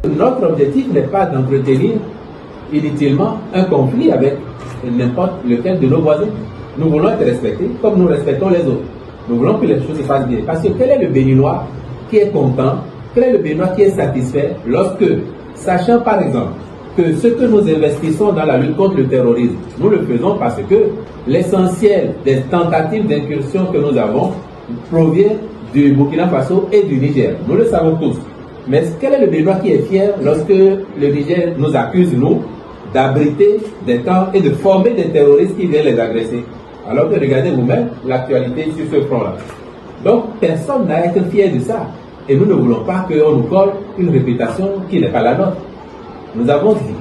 Notre objectif n'est pas d'entretenir inutilement un conflit avec n'importe lequel de nos voisins. Nous voulons être respectés comme nous respectons les autres. Nous voulons que les choses se fassent bien. Parce que quel est le Béninois qui est content, quel est le Béninois qui est satisfait lorsque, sachant par exemple que ce que nous investissons dans la lutte contre le terrorisme, nous le faisons parce que l'essentiel des tentatives d'incursion que nous avons provient du Burkina Faso et du Niger. Nous le savons tous. Mais quel est le Béninois qui est fier lorsque le Niger nous accuse, nous, d'abriter des camps et de former des terroristes qui viennent les agresser? Alors que regardez vous-même l'actualité sur ce front-là. Donc personne n'a à être fier de ça. Et nous ne voulons pas qu'on nous colle une réputation qui n'est pas la nôtre. Nous avons dit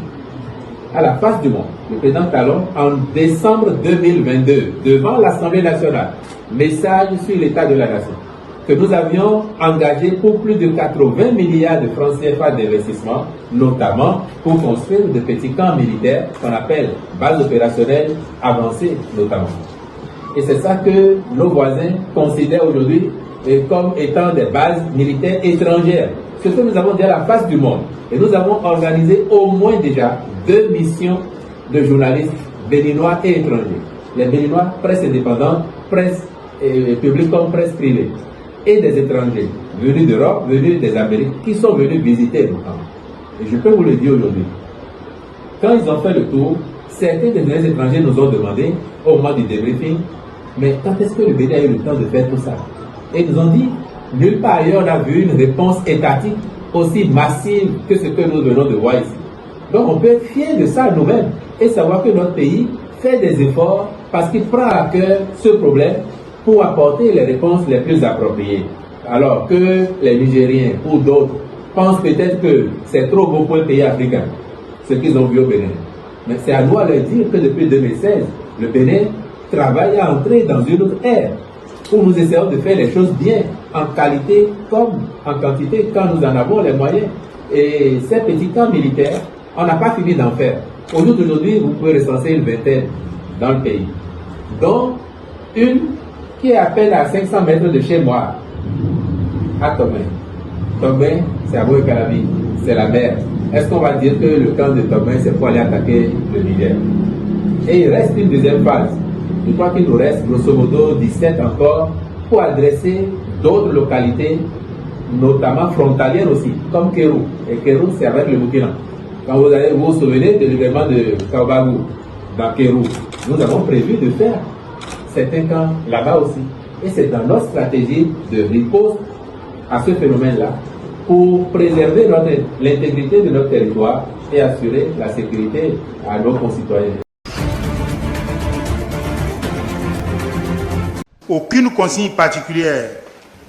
à la face du monde, le président Talon, en décembre 2022, devant l'Assemblée nationale, message sur l'état de la nation, que nous avions engagé pour plus de 80 milliards de francs CFA d'investissement, notamment pour construire de petits camps militaires qu'on appelle bases opérationnelles avancées notamment. Et c'est ça que nos voisins considèrent aujourd'hui comme étant des bases militaires étrangères. Ce que nous avons dit à la face du monde. Et nous avons organisé au moins déjà 2 missions de journalistes béninois et étrangers. Les béninois, presse indépendante, presse publique comme presse privée. Et des étrangers venus d'Europe, venus des Amériques, qui sont venus visiter le camp. Et je peux vous le dire aujourd'hui. Quand ils ont fait le tour, certains des étrangers nous ont demandé, au moment du débriefing, mais quand est-ce que le Bénin a eu le temps de faire tout ça? Et ils nous ont dit, nulle part ailleurs on a vu une réponse étatique aussi massive que ce que nous venons de voir ici. Donc on peut être fier de ça nous-mêmes et savoir que notre pays fait des efforts parce qu'il prend à cœur ce problème pour apporter les réponses les plus appropriées. Alors que les Nigériens ou d'autres pensent peut-être que c'est trop beau pour un pays africain, ce qu'ils ont vu au Bénin. Mais c'est à nous à leur dire que depuis 2016, le Bénin travaille à entrer dans une autre ère où nous essayons de faire les choses bien, en qualité comme en quantité, quand nous en avons les moyens. Et ces petits camps militaires, on n'a pas fini d'en faire. Au jour d'aujourd'hui, vous pouvez recenser une vingtaine dans le pays, dont une qui est à peine à 500 mètres de chez moi, à Tobin. Tobin, c'est à Boé-Calabi, c'est la mer. Est-ce qu'on va dire que le camp de Tobin, c'est pour aller attaquer le Niger? Et il reste une deuxième phase. Je crois qu'il nous reste grosso modo 17 encore pour adresser d'autres localités, notamment frontalières aussi, comme Kérou. Et Kérou, c'est avec le Burkina. Quand vous allez vous souvenir de l'événement de Kaobagou, dans Kérou, nous avons prévu de faire certains camps là-bas aussi. Et c'est dans notre stratégie de riposte à ce phénomène-là pour préserver l'intégrité de notre territoire et assurer la sécurité à nos concitoyens. Aucune consigne particulière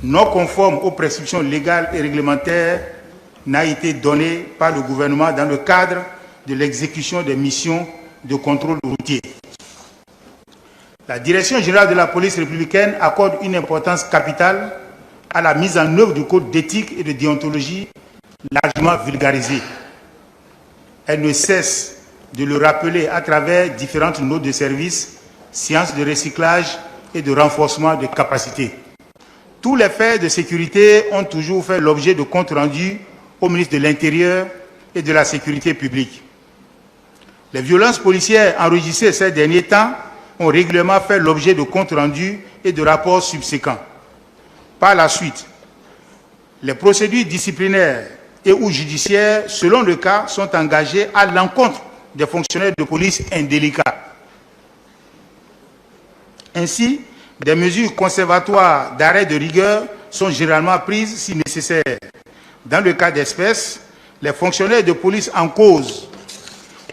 non conforme aux prescriptions légales et réglementaires n'a été donnée par le gouvernement dans le cadre de l'exécution des missions de contrôle routier. La Direction générale de la police républicaine accorde une importance capitale à la mise en œuvre du code d'éthique et de déontologie largement vulgarisé. Elle ne cesse de le rappeler à travers différentes notes de service, séances de recyclage et de renforcement des capacités. Tous les faits de sécurité ont toujours fait l'objet de comptes rendus au ministre de l'Intérieur et de la Sécurité publique. Les violences policières enregistrées ces derniers temps ont régulièrement fait l'objet de comptes rendus et de rapports subséquents. Par la suite, les procédures disciplinaires et ou judiciaires, selon le cas, sont engagées à l'encontre des fonctionnaires de police indélicats. Ainsi, des mesures conservatoires d'arrêt de rigueur sont généralement prises si nécessaire. Dans le cas d'espèce, les fonctionnaires de police en cause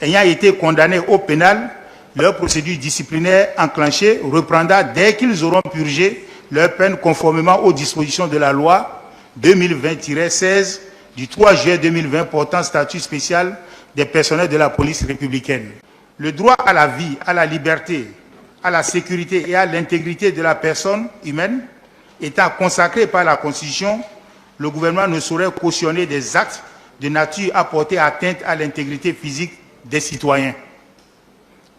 ayant été condamnés au pénal, leur procédure disciplinaire enclenchée reprendra dès qu'ils auront purgé leur peine conformément aux dispositions de la loi 2020-16 du 3 juillet 2020 portant statut spécial des personnels de la police républicaine. Le droit à la vie, à la liberté, à la sécurité et à l'intégrité de la personne humaine étant consacré par la Constitution, le gouvernement ne saurait cautionner des actes de nature à porter atteinte à l'intégrité physique des citoyens.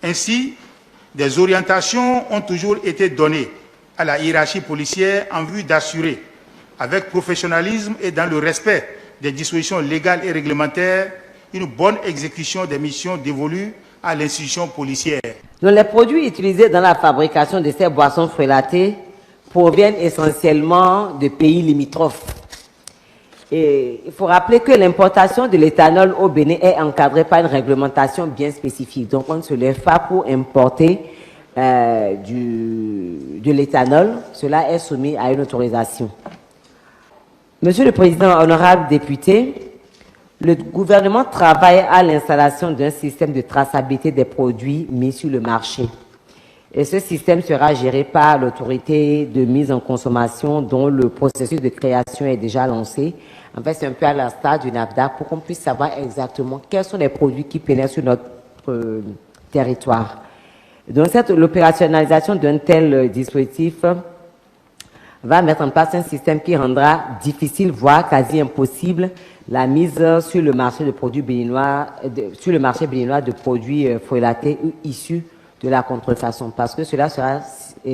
Ainsi, des orientations ont toujours été données à la hiérarchie policière en vue d'assurer, avec professionnalisme et dans le respect des dispositions légales et réglementaires, une bonne exécution des missions dévolues à l'institution policière. Donc, les produits utilisés dans la fabrication de ces boissons frelatées proviennent essentiellement de pays limitrophes. Et il faut rappeler que l'importation de l'éthanol au Bénin est encadrée par une réglementation bien spécifique. Donc, on ne se lève pas pour importer de l'éthanol. Cela est soumis à une autorisation. Monsieur le Président, honorables députés, le gouvernement travaille à l'installation d'un système de traçabilité des produits mis sur le marché. Et ce système sera géré par l'autorité de mise en consommation dont le processus de création est déjà lancé. En fait, c'est un peu à la stade du NAFDAC pour qu'on puisse savoir exactement quels sont les produits qui pénètrent sur notre territoire. Donc, l'opérationnalisation d'un tel dispositif va mettre en place un système qui rendra difficile, voire quasi impossible, la mise sur le marché de produits béninois, de produits frelatés ou issus de la contrefaçon, parce que cela sera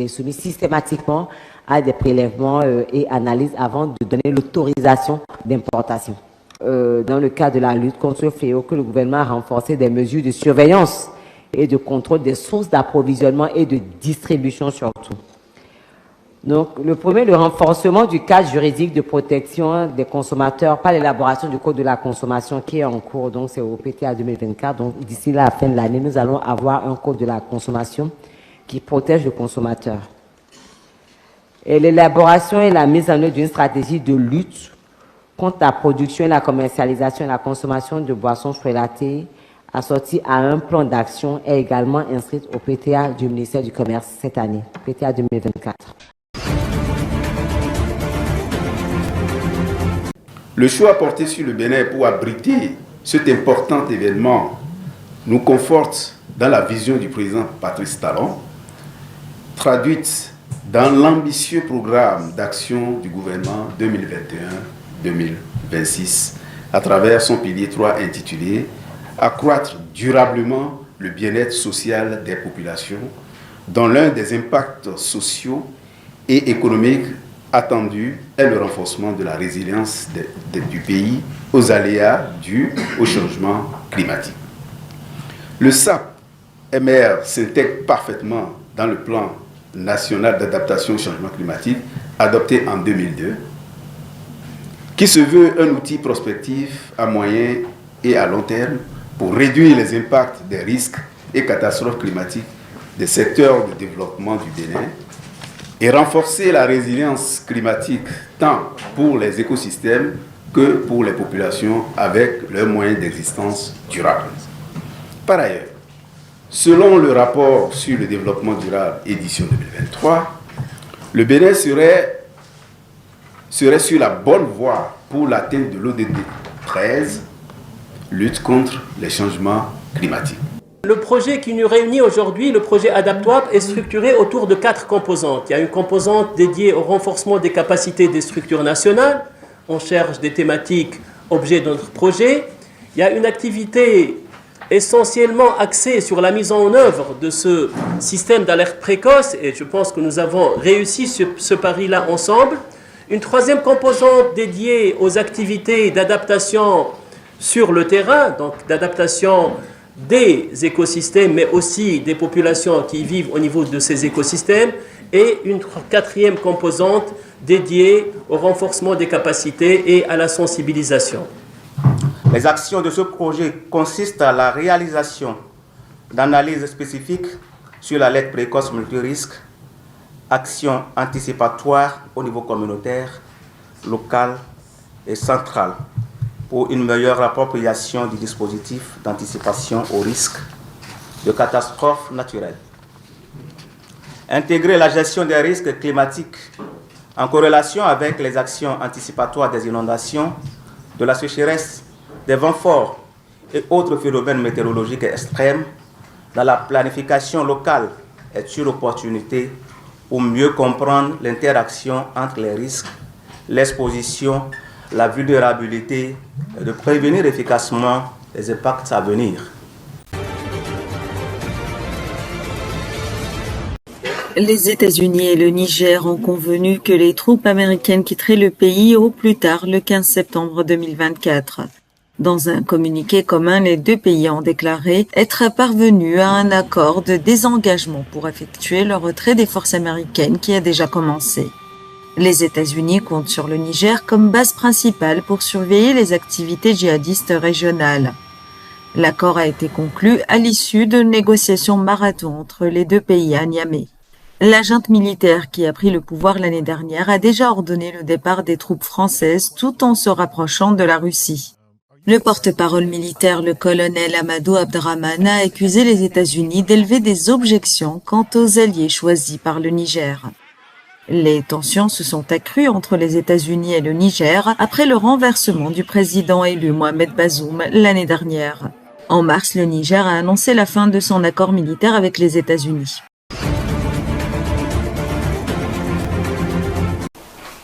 soumis systématiquement à des prélèvements et analyses avant de donner l'autorisation d'importation. Dans le cadre de la lutte contre ce fléau, que le gouvernement a renforcé des mesures de surveillance et de contrôle des sources d'approvisionnement et de distribution surtout. Donc, le premier, le renforcement du cadre juridique de protection des consommateurs par l'élaboration du Code de la consommation qui est en cours, donc c'est au PTA 2024. Donc, d'ici la fin de l'année, nous allons avoir un Code de la consommation qui protège le consommateur. Et l'élaboration et la mise en œuvre d'une stratégie de lutte contre la production et la commercialisation et la consommation de boissons frelatées assortie à un plan d'action est également inscrite au PTA du ministère du Commerce cette année, PTA 2024. Le choix porté sur le Bénin pour abriter cet important événement nous conforte dans la vision du président Patrice Talon, traduite dans l'ambitieux programme d'action du gouvernement 2021-2026 à travers son pilier 3 intitulé « Accroître durablement le bien-être social des populations » dont l'un des impacts sociaux et économiques attendu est le renforcement de la résilience du pays aux aléas dus au changement climatique. Le SAP-MR s'intègre parfaitement dans le plan national d'adaptation au changement climatique adopté en 2002, qui se veut un outil prospectif à moyen et à long terme pour réduire les impacts des risques et catastrophes climatiques des secteurs de développement du Bénin et renforcer la résilience climatique tant pour les écosystèmes que pour les populations avec leurs moyens d'existence durables. Par ailleurs, selon le rapport sur le développement durable édition 2023, le Bénin serait sur la bonne voie pour l'atteinte de l'ODD 13, lutte contre les changements climatiques. Le projet qui nous réunit aujourd'hui, le projet Adaptwap, est structuré autour de 4 composantes. Il y a une composante dédiée au renforcement des capacités des structures nationales. On cherche des thématiques objets de notre projet. Il y a une activité essentiellement axée sur la mise en œuvre de ce système d'alerte précoce, et je pense que nous avons réussi ce pari-là ensemble. Une troisième composante dédiée aux activités d'adaptation sur le terrain, donc d'adaptation des écosystèmes, mais aussi des populations qui vivent au niveau de ces écosystèmes, et une quatrième composante dédiée au renforcement des capacités et à la sensibilisation. Les actions de ce projet consistent à la réalisation d'analyses spécifiques sur l'alerte précoce multirisque, actions anticipatoires au niveau communautaire, local et central, pour une meilleure appropriation du dispositif d'anticipation au risque de catastrophes naturelles. Intégrer la gestion des risques climatiques en corrélation avec les actions anticipatoires des inondations, de la sécheresse, des vents forts et autres phénomènes météorologiques extrêmes dans la planification locale est une opportunité pour mieux comprendre l'interaction entre les risques, l'exposition, la vulnérabilité et de prévenir efficacement les impacts à venir. Les États-Unis et le Niger ont convenu que les troupes américaines quitteraient le pays au plus tard le 15 septembre 2024. Dans un communiqué commun, les deux pays ont déclaré être parvenus à un accord de désengagement pour effectuer le retrait des forces américaines qui a déjà commencé. Les États-Unis comptent sur le Niger comme base principale pour surveiller les activités djihadistes régionales. L'accord a été conclu à l'issue de négociations marathon entre les deux pays à Niamey. La junte militaire qui a pris le pouvoir l'année dernière a déjà ordonné le départ des troupes françaises tout en se rapprochant de la Russie. Le porte-parole militaire, le colonel Amadou Abdrahman, a accusé les États-Unis d'élever des objections quant aux alliés choisis par le Niger. Les tensions se sont accrues entre les États-Unis et le Niger après le renversement du président élu Mohamed Bazoum l'année dernière. En mars, le Niger a annoncé la fin de son accord militaire avec les États-Unis.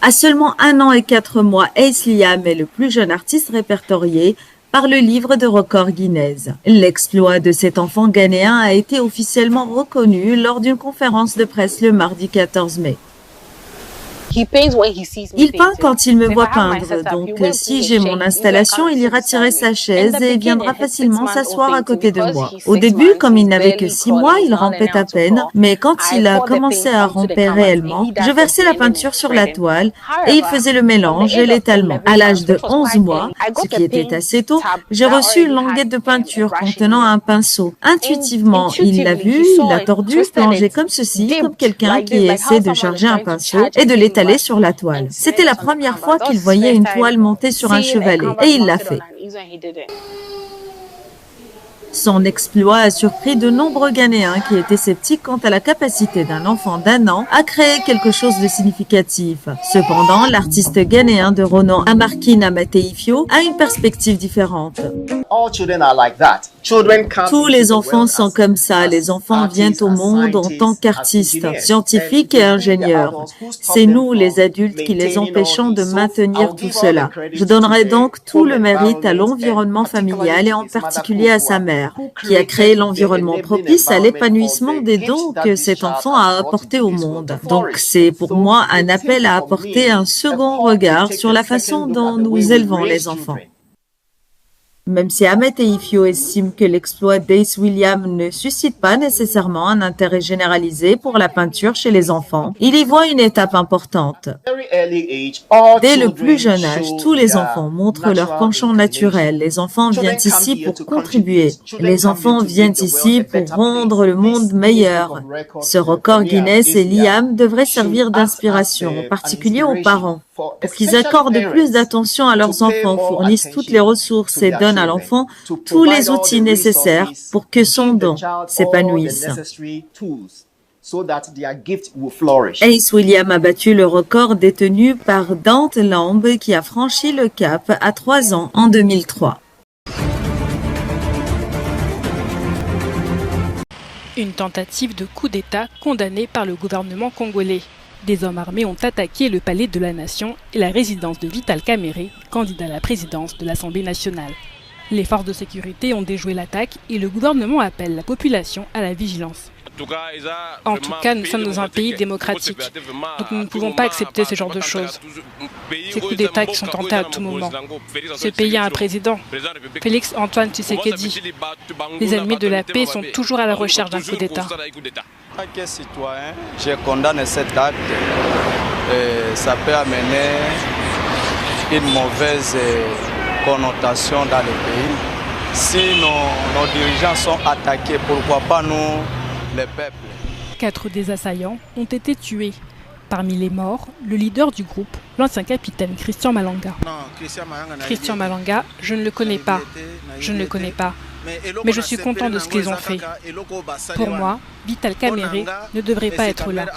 À seulement 1 an et 4 mois, Ace Liam est le plus jeune artiste répertorié par le livre de records Guinness. L'exploit de cet enfant ghanéen a été officiellement reconnu lors d'une conférence de presse le mardi 14 mai. Il peint quand il me voit peindre, donc si j'ai mon installation, il ira tirer sa chaise et viendra facilement s'asseoir à côté de moi. Au début, comme il n'avait que 6 mois, il rampait à peine, mais quand il a commencé à ramper réellement, je versais la peinture sur la toile et il faisait le mélange et l'étalement. À l'âge de 11 mois, ce qui était assez tôt, j'ai reçu une languette de peinture contenant un pinceau. Intuitivement, il l'a vu, il l'a tordu, plongé comme ceci, comme quelqu'un qui essaie de charger un pinceau et de l'étaler sur la toile. C'était la première fois qu'il voyait une toile montée sur un chevalet, et il l'a fait. Son exploit a surpris de nombreux Ghanéens qui étaient sceptiques quant à la capacité d'un enfant d'1 an à créer quelque chose de significatif. Cependant, l'artiste ghanéen de renom Amarkin Amateifio a une perspective différente. Tous les enfants sont comme ça. Les enfants viennent au monde en tant qu'artistes, scientifiques et ingénieurs. C'est nous, les adultes, qui les empêchons de maintenir tout cela. Je donnerai donc tout le mérite à l'environnement familial et en particulier à sa mère, qui a créé l'environnement propice à l'épanouissement des dons que cet enfant a apportés au monde. Donc c'est pour moi un appel à apporter un second regard sur la façon dont nous élevons les enfants. Même si Amateifio estime que l'exploit d'Ace William ne suscite pas nécessairement un intérêt généralisé pour la peinture chez les enfants, il y voit une étape importante. Dès le plus jeune âge, tous les enfants montrent leur penchant naturel. Les enfants viennent ici pour contribuer. Les enfants viennent ici pour rendre le monde meilleur. Ce record Guinness et Liam devraient servir d'inspiration, en particulier aux parents, pour qu'ils accordent plus d'attention à leurs enfants, fournissent toutes les ressources et donnent à l'enfant tous les outils nécessaires pour que son don s'épanouisse. Ace William a battu le record détenu par Dante Lamb qui a franchi le cap à 3 ans en 2003. Une tentative de coup d'État condamnée par le gouvernement congolais. Des hommes armés ont attaqué le palais de la Nation et la résidence de Vital Kamerhe, candidat à la présidence de l'Assemblée nationale. Les forces de sécurité ont déjoué l'attaque et le gouvernement appelle la population à la vigilance. En tout cas, nous sommes dans un pays démocratique, donc nous ne pouvons pas accepter ce genre de choses. Ces coups d'État qui sont tentés à tout moment. Ce pays a un président, Félix Antoine Tshisekedi. Les ennemis de la paix sont toujours à la recherche d'un coup d'État. En tant que citoyen, je condamne cet acte. Ça peut amener une mauvaise connotation dans le pays. Si nos dirigeants sont attaqués, pourquoi pas nous, le peuple? 4 des assaillants ont été tués. Parmi les morts, le leader du groupe, l'ancien capitaine Christian Malanga. Christian Malanga, je ne le connais pas. Mais je suis content de ce qu'ils ont fait. Pour moi, Vital Kamerhe ne devrait pas être là.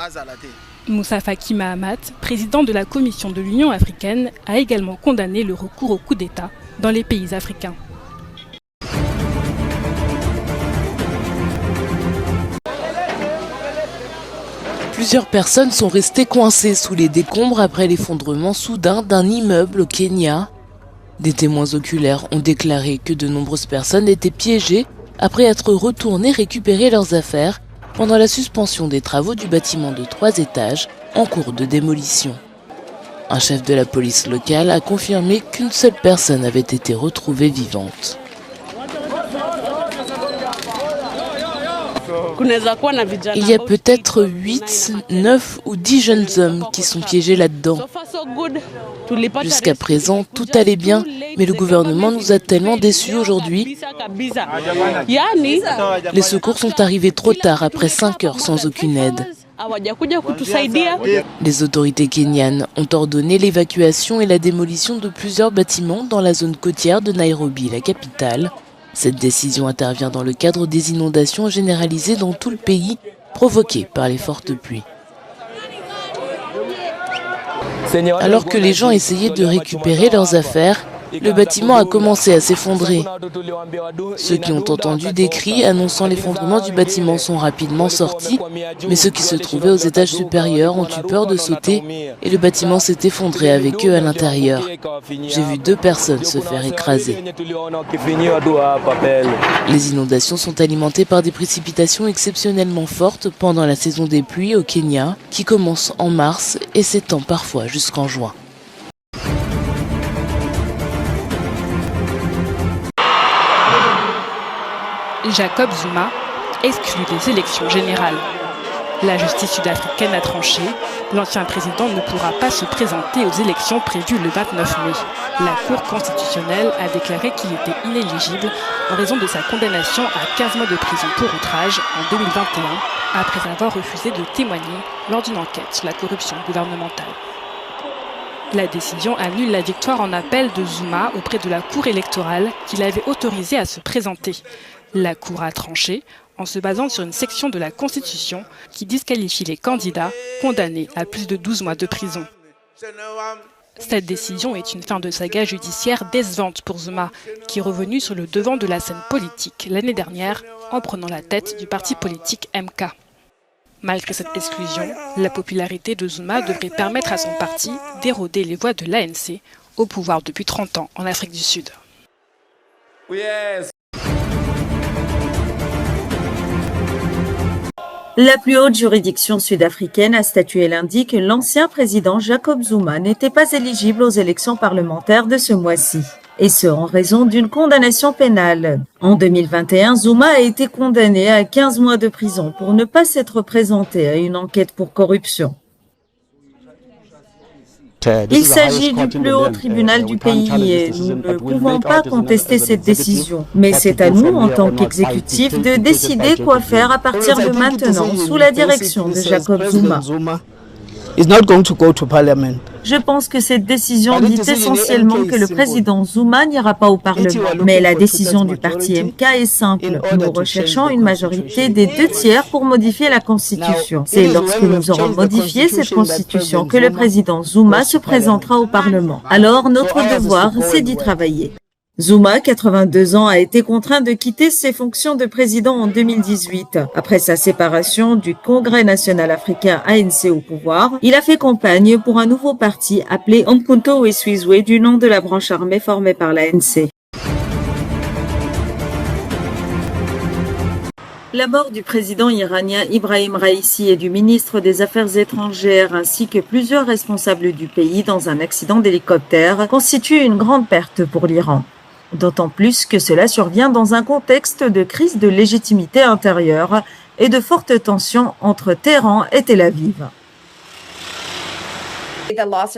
Moussa Faki Mahamat, président de la Commission de l'Union africaine, a également condamné le recours au coup d'État dans les pays africains. Plusieurs personnes sont restées coincées sous les décombres après l'effondrement soudain d'un immeuble au Kenya. Des témoins oculaires ont déclaré que de nombreuses personnes étaient piégées après être retournées récupérer leurs affaires pendant la suspension des travaux du bâtiment de 3 étages en cours de démolition. Un chef de la police locale a confirmé qu'une seule personne avait été retrouvée vivante. Il y a peut-être 8, 9 ou 10 jeunes hommes qui sont piégés là-dedans. Jusqu'à présent, tout allait bien, mais le gouvernement nous a tellement déçus aujourd'hui. Les secours sont arrivés trop tard, après 5 heures sans aucune aide. Les autorités kenyanes ont ordonné l'évacuation et la démolition de plusieurs bâtiments dans la zone côtière de Nairobi, la capitale. Cette décision intervient dans le cadre des inondations généralisées dans tout le pays, provoquées par les fortes pluies. Alors que les gens essayaient de récupérer leurs affaires, le bâtiment a commencé à s'effondrer. Ceux qui ont entendu des cris annonçant l'effondrement du bâtiment sont rapidement sortis, mais ceux qui se trouvaient aux étages supérieurs ont eu peur de sauter et le bâtiment s'est effondré avec eux à l'intérieur. J'ai vu 2 personnes se faire écraser. Les inondations sont alimentées par des précipitations exceptionnellement fortes pendant la saison des pluies au Kenya, qui commence en mars et s'étend parfois jusqu'en juin. Jacob Zuma exclut des élections générales. La justice sud-africaine a tranché. L'ancien président ne pourra pas se présenter aux élections prévues le 29 mai. La Cour constitutionnelle a déclaré qu'il était inéligible en raison de sa condamnation à 15 mois de prison pour outrage en 2021, après avoir refusé de témoigner lors d'une enquête sur la corruption gouvernementale. La décision annule la victoire en appel de Zuma auprès de la Cour électorale qui l'avait autorisé à se présenter. La Cour a tranché en se basant sur une section de la Constitution qui disqualifie les candidats condamnés à plus de 12 mois de prison. Cette décision est une fin de saga judiciaire décevante pour Zuma, qui est revenu sur le devant de la scène politique l'année dernière en prenant la tête du parti politique MK. Malgré cette exclusion, la popularité de Zuma devrait permettre à son parti d'éroder les voix de l'ANC, au pouvoir depuis 30 ans en Afrique du Sud. La plus haute juridiction sud-africaine a statué lundi que l'ancien président Jacob Zuma n'était pas éligible aux élections parlementaires de ce mois-ci, et ce en raison d'une condamnation pénale. En 2021, Zuma a été condamné à 15 mois de prison pour ne pas s'être présenté à une enquête pour corruption. Il s'agit du plus haut tribunal du pays et nous ne pouvons pas contester cette décision. Mais c'est à nous, en tant qu'exécutif, de décider quoi faire à partir de maintenant sous la direction de Jacob Zuma. Je pense que cette décision dit essentiellement que le président Zuma n'ira pas au Parlement. Mais la décision du parti MK est simple. Nous recherchons une majorité des 2/3 pour modifier la Constitution. C'est lorsque nous aurons modifié cette Constitution que le président Zuma se présentera au Parlement. Alors, notre devoir, c'est d'y travailler. Zuma, 82 ans, a été contraint de quitter ses fonctions de président en 2018. Après sa séparation du Congrès national africain ANC au pouvoir, il a fait campagne pour un nouveau parti appelé Umkhonto weSizwe du nom de la branche armée formée par l'ANC. La mort du président iranien Ibrahim Raïssi et du ministre des Affaires étrangères ainsi que plusieurs responsables du pays dans un accident d'hélicoptère constitue une grande perte pour l'Iran. D'autant plus que cela survient dans un contexte de crise de légitimité intérieure et de fortes tensions entre Téhéran et Tel Aviv.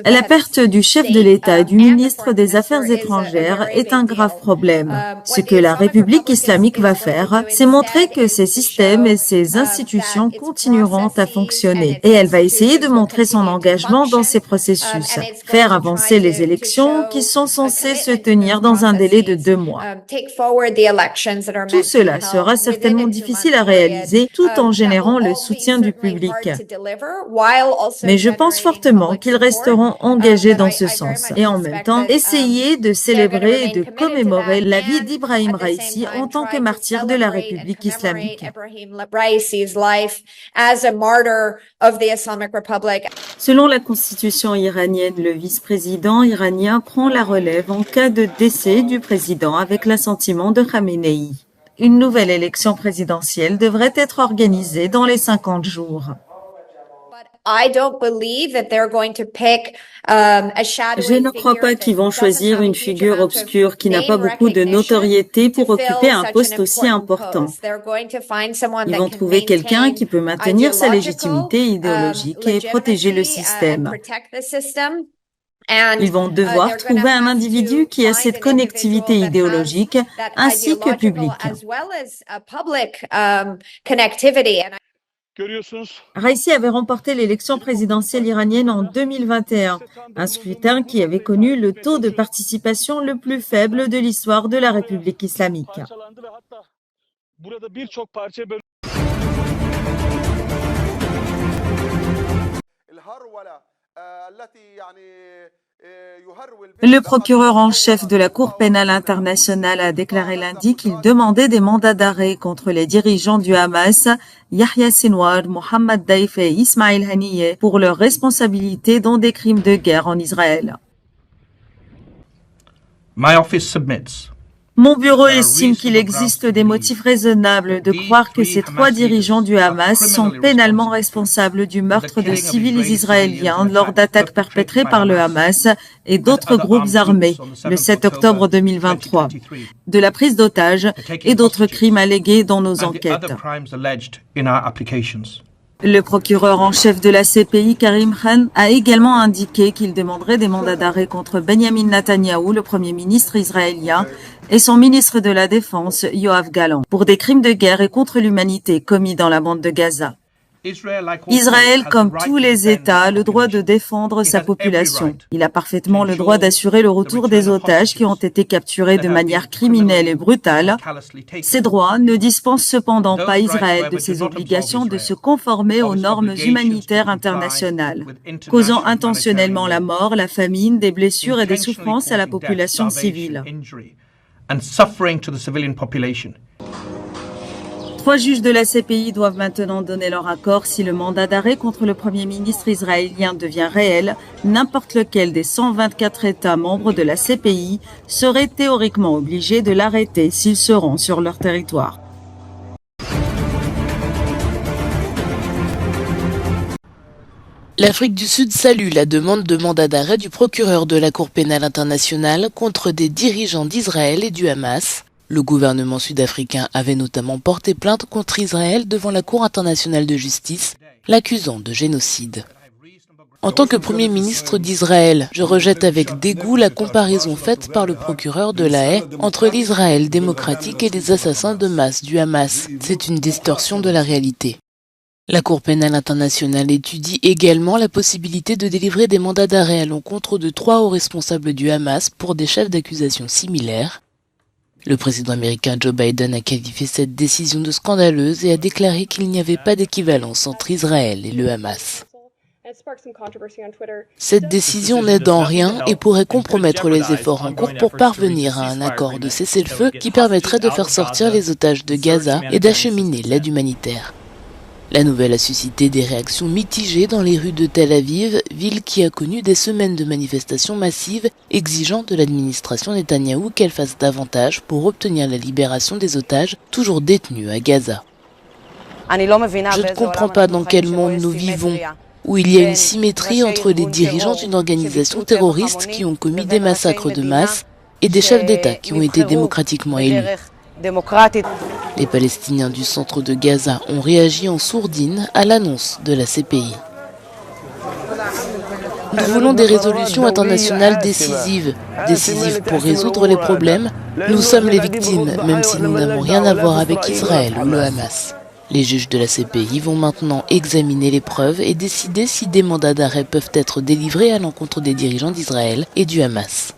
La perte du chef de l'État et du ministre des Affaires étrangères est un grave problème. Ce que la République islamique va faire, c'est montrer que ces systèmes et ces institutions continueront à fonctionner. Et elle va essayer de montrer son engagement dans ces processus. Faire avancer les élections qui sont censées se tenir dans un délai de 2 mois. Tout cela sera certainement difficile à réaliser tout en générant le soutien du public. Mais je pense fortement qu'ils resteront engagés dans ce sens et en même temps essayer de célébrer et de commémorer la vie d'Ibrahim Raïssi en tant que martyr de la République islamique. Selon la constitution iranienne, le vice-président iranien prend la relève en cas de décès du président avec l'assentiment de Khamenei. Une nouvelle élection présidentielle devrait être organisée dans les 50 jours. Je ne crois pas qu'ils vont choisir une figure obscure qui n'a pas beaucoup de notoriété pour occuper un poste aussi important. Ils vont trouver quelqu'un qui peut maintenir sa légitimité idéologique et protéger le système. Ils vont devoir trouver un individu qui a cette connectivité idéologique ainsi que publique. Raisi avait remporté l'élection présidentielle iranienne en 2021, un scrutin qui avait connu le taux de participation le plus faible de l'histoire de la République islamique. Le procureur en chef de la Cour pénale internationale a déclaré lundi qu'il demandait des mandats d'arrêt contre les dirigeants du Hamas, Yahya Sinwar, Mohammad Daif et Ismail Haniyeh, pour leur responsabilité dans des crimes de guerre en Israël. Mon bureau estime qu'il existe des motifs raisonnables de croire que ces 3 dirigeants du Hamas sont pénalement responsables du meurtre de civils israéliens lors d'attaques perpétrées par le Hamas et d'autres groupes armés le 7 octobre 2023, de la prise d'otages et d'autres crimes allégués dans nos enquêtes. Le procureur en chef de la CPI, Karim Khan, a également indiqué qu'il demanderait des mandats d'arrêt contre Benjamin Netanyahou, le premier ministre israélien, et son ministre de la Défense, Yoav Gallant, pour des crimes de guerre et contre l'humanité commis dans la bande de Gaza. Israël, comme tous les États, a le droit de défendre sa population. Il a parfaitement le droit d'assurer le retour des otages qui ont été capturés de manière criminelle et brutale. Ces droits ne dispensent cependant pas Israël de ses obligations de se conformer aux normes humanitaires internationales, causant intentionnellement la mort, la famine, des blessures et des souffrances à la population civile. 3 juges de la CPI doivent maintenant donner leur accord si le mandat d'arrêt contre le Premier ministre israélien devient réel. N'importe lequel des 124 États membres de la CPI serait théoriquement obligé de l'arrêter s'ils se rend sur leur territoire. L'Afrique du Sud salue la demande de mandat d'arrêt du procureur de la Cour pénale internationale contre des dirigeants d'Israël et du Hamas. Le gouvernement sud-africain avait notamment porté plainte contre Israël devant la Cour internationale de justice, l'accusant de génocide. En tant que Premier ministre d'Israël, je rejette avec dégoût la comparaison faite par le procureur de La Haye entre l'Israël démocratique et les assassins de masse du Hamas. C'est une distorsion de la réalité. La Cour pénale internationale étudie également la possibilité de délivrer des mandats d'arrêt à l'encontre de 3 hauts responsables du Hamas pour des chefs d'accusation similaires. Le président américain Joe Biden a qualifié cette décision de scandaleuse et a déclaré qu'il n'y avait pas d'équivalence entre Israël et le Hamas. Cette décision n'aide en rien et pourrait compromettre les efforts en cours pour parvenir à un accord de cessez-le-feu qui permettrait de faire sortir les otages de Gaza et d'acheminer l'aide humanitaire. La nouvelle a suscité des réactions mitigées dans les rues de Tel Aviv, ville qui a connu des semaines de manifestations massives exigeant de l'administration Netanyahou qu'elle fasse davantage pour obtenir la libération des otages toujours détenus à Gaza. Je ne comprends pas dans quel monde nous vivons, où il y a une symétrie entre les dirigeants d'une organisation terroriste qui ont commis des massacres de masse et des chefs d'État qui ont été démocratiquement élus. Les Palestiniens du centre de Gaza ont réagi en sourdine à l'annonce de la CPI. Nous voulons des résolutions internationales décisives pour résoudre les problèmes. Nous sommes les victimes, même si nous n'avons rien à voir avec Israël ou le Hamas. Les juges de la CPI vont maintenant examiner les preuves et décider si des mandats d'arrêt peuvent être délivrés à l'encontre des dirigeants d'Israël et du Hamas.